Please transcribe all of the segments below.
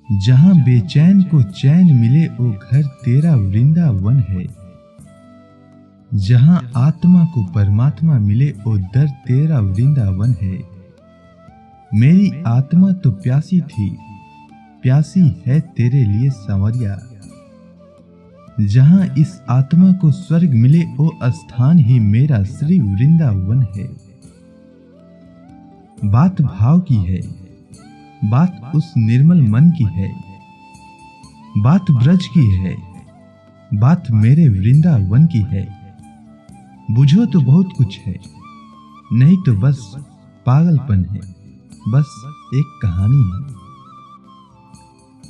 जहां बेचैन को चैन मिले ओ घर तेरा वृंदावन है। जहां आत्मा को परमात्मा मिले ओ दर तेरा वृंदावन है। मेरी आत्मा तो प्यासी थी, प्यासी है तेरे लिए सांवरिया। जहां इस आत्मा को स्वर्ग मिले ओ स्थान ही मेरा श्री वृंदावन है। बात भाव की है, बात उस निर्मल मन की है, बात ब्रज की है, बात मेरे वृंदावन की है। बुझो तो बहुत कुछ है, नहीं तो बस पागलपन है, बस एक कहानी है।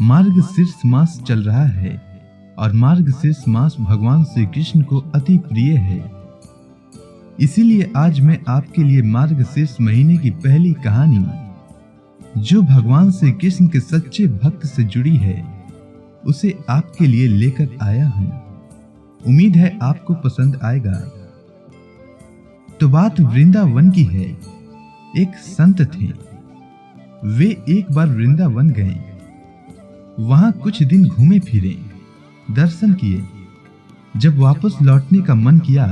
मार्ग शीर्ष मास चल रहा है और मार्ग शीर्ष मास भगवान श्री कृष्ण को अति प्रिय है। इसीलिए आज मैं आपके लिए मार्ग शीर्ष महीने की पहली कहानी, जो भगवान श्री कृष्ण के सच्चे भक्त से जुड़ी है, उसे आपके लिए लेकर आया हूं। उम्मीद है आपको पसंद आएगा। तो बात वृंदावन की है। एक संत थे, वे एक बार वृंदावन गए। वहां कुछ दिन घूमे फिरे, दर्शन किए। जब वापस लौटने का मन किया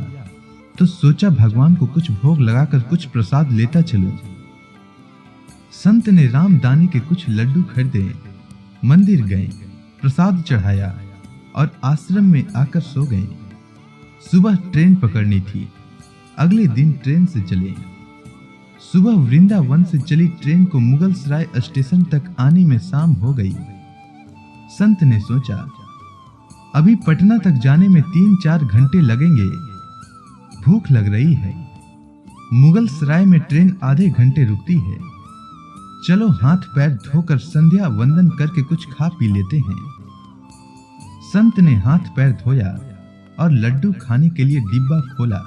तो सोचा भगवान को कुछ भोग लगाकर कुछ प्रसाद लेता चलूं। संत ने राम दाने के कुछ लड्डू खरीदे, मंदिर गए, प्रसाद चढ़ाया और आश्रम में आकर सो गए। सुबह ट्रेन पकड़नी थी, अगले दिन ट्रेन से चले। सुबह वृंदावन से चली ट्रेन को मुगल सराय स्टेशन तक आने में शाम हो गई। संत ने सोचा, अभी पटना तक जाने में 3-4 घंटे लगेंगे। भूख लग रही है, मुगल सराय में ट्रेन आधे घंटे रुकती है। चलो हाथ पैर धोकर संध्या वंदन करके कुछ खा पी लेते हैं। संत ने हाथ पैर धोया और लड्डू खाने के लिए डिब्बा खोला।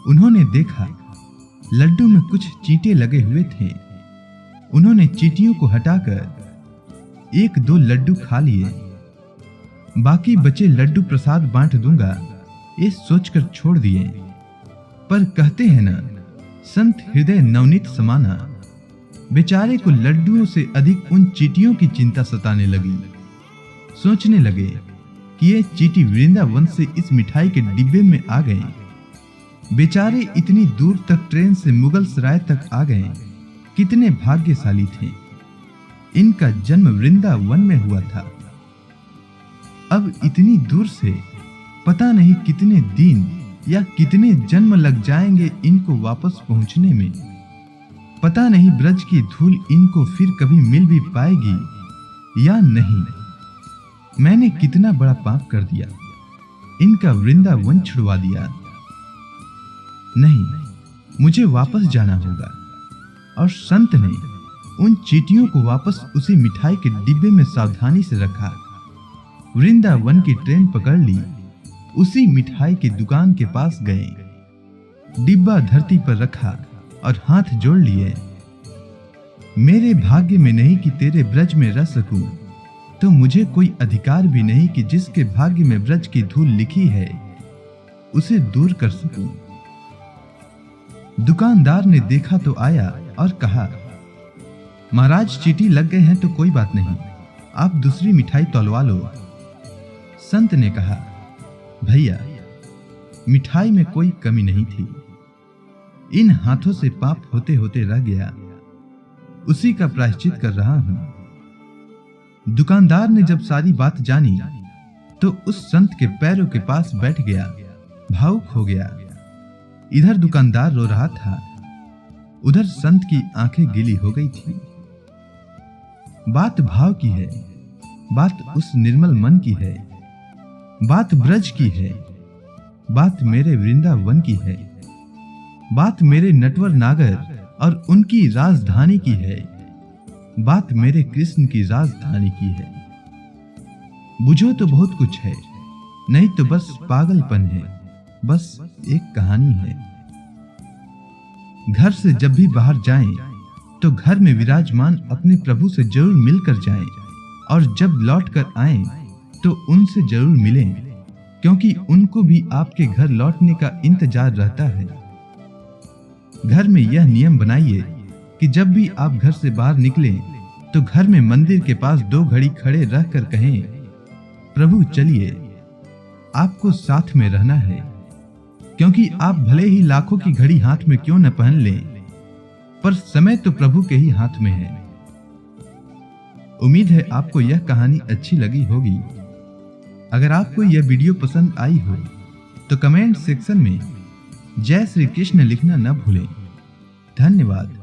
उन्होंने देखा लड्डू में कुछ चींटे लगे हुए थे। उन्होंने चींटियों को हटाकर 1-2 लड्डू खा लिए। बाकी बचे लड्डू प्रसाद बांट दूंगा, ये सोचकर छोड़ दिए। पर कहते हैं ना, संत हृदय नवनीत समाना। बेचारे को लड्डुओं से अधिक उन चींटियों की चिंता सताने लगी। सोचने लगे कि ये चींटी वृंदावन से इस मिठाई के डिब्बे में आ गए। बेचारे इतनी दूर तक ट्रेन से मुगल सराय तक आ गए, कितने भाग्यशाली थे। इनका जन्म वृंदावन में हुआ था। अब इतनी दूर से पता नहीं कितने दिन या कितने जन्म लग जाएंगे इनको वापस पहुंचने में। पता नहीं ब्रज की धूल इनको फिर कभी मिल भी पाएगी या नहीं। मैंने कितना बड़ा पाप कर दिया, इनका वृंदावन छुड़वा दिया। नहीं, मुझे वापस जाना होगा। और संत ने उन चींटियों को वापस उसी मिठाई के डिब्बे में सावधानी से रखा। वृंदावन की ट्रेन पकड़ ली, उसी मिठाई की दुकान के पास गए, डिब्बा धरती पर रखा और हाथ जोड़ लिए। मेरे भाग्य में नहीं कि तेरे ब्रज में रह सकूं, तो मुझे कोई अधिकार भी नहीं कि जिसके भाग्य में ब्रज की धूल लिखी है उसे दूर कर सकूं। दुकानदार ने देखा तो आया और कहा, महाराज चींटी लग गए हैं तो कोई बात नहीं, आप दूसरी मिठाई तौलवा लो। संत ने कहा, भैया मिठाई में कोई कमी नहीं थी, इन हाथों से पाप होते होते रह गया, उसी का प्रायश्चित कर रहा हूं। दुकानदार ने जब सारी बात जानी तो उस संत के पैरों के पास बैठ गया, भावुक हो गया। इधर दुकानदार रो रहा था, उधर संत की आंखें गीली हो गई थी। बात भाव की है, बात उस निर्मल मन की है, बात ब्रज की है, बात मेरे वृंदावन की है, बात मेरे नटवर नागर और उनकी राजधानी की है, बात मेरे कृष्ण की राजधानी की है। बुझो तो बहुत कुछ है, नहीं तो बस पागलपन है, बस एक कहानी है। घर से जब भी बाहर जाएं, तो घर में विराजमान अपने प्रभु से जरूर मिलकर जाएं, और जब लौट कर आएं, तो उनसे जरूर मिलें, क्योंकि उनको भी आपके घर लौटने का इंतजार रहता है। घर में यह नियम बनाइए कि जब भी आप घर से बाहर निकलें तो घर में मंदिर के पास 2 घड़ी खड़े रहकर कहें, प्रभु चलिए, आपको साथ में रहना है। क्योंकि आप भले ही लाखों की घड़ी हाथ में क्यों न पहन लें, पर समय तो प्रभु के ही हाथ में है। उम्मीद है आपको यह कहानी अच्छी लगी होगी। अगर आपको यह वीडियो पसंद आई हो तो कमेंट सेक्शन में जय श्री कृष्ण लिखना न भूलें। धन्यवाद।